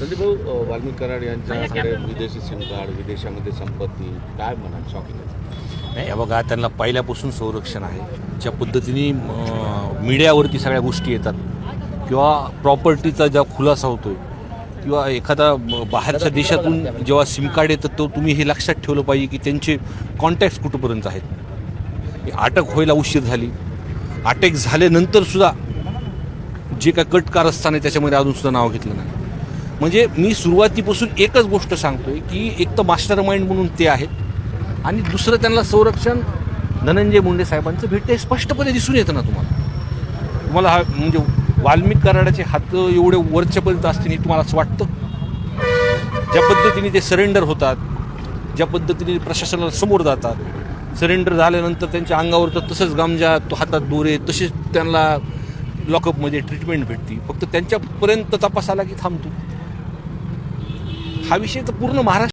संदीप भाऊ, वाल्मिक कराड यांच्याकडे विदेशी सिम कार्ड, विदेशामध्ये संपत्ती, काय म्हणाल? शॉकिंग आहे. नाही बघा, त्यांना पहिल्यापासून संरक्षण आहे. ज्या पद्धतीने मीडियावरती सगळ्या गोष्टी येतात किंवा प्रॉपर्टीचा ज्या खुलासा होतोय किंवा एखादा बाहेरच्या देशातून जेव्हा सिम कार्ड येतं तो तुम्ही हे लक्षात ठेवलं पाहिजे की त्यांचे कॉन्टॅक्ट्स कुठंपर्यंत आहेत. अटक व्हायला उशीर झाली, अटक झाल्यानंतर सुद्धा जे काय कट कारस्थान आहे त्याच्यामध्ये अजून सुद्धा नाव घेतलं नाही. म्हणजे मी सुरुवातीपासून एकच गोष्ट सांगतोय की एक तर मास्टर माइंड म्हणून ते आहेत आणि दुसरं त्यांना संरक्षण धनंजय मुंडे साहेबांचं भेटते स्पष्टपणे दिसून येतं ना तुम्हाला हा म्हणजे वाल्मिक कराडाचे हात एवढे वरच्यापर्यंत असतील हे तुम्हाला असं वाटतं? ज्या पद्धतीने ते सरेंडर होतात, ज्या पद्धतीने प्रशासनाला समोर जातात, सरेंडर झाल्यानंतर त्यांच्या अंगावर तर तसंच गामजा, हातात दोरे, तसेच त्यांना लॉकअपमध्ये ट्रीटमेंट भेटते. फक्त त्यांच्यापर्यंत तपास आला की थांबतो. हा विषय तर पूर्ण महाराष्ट्र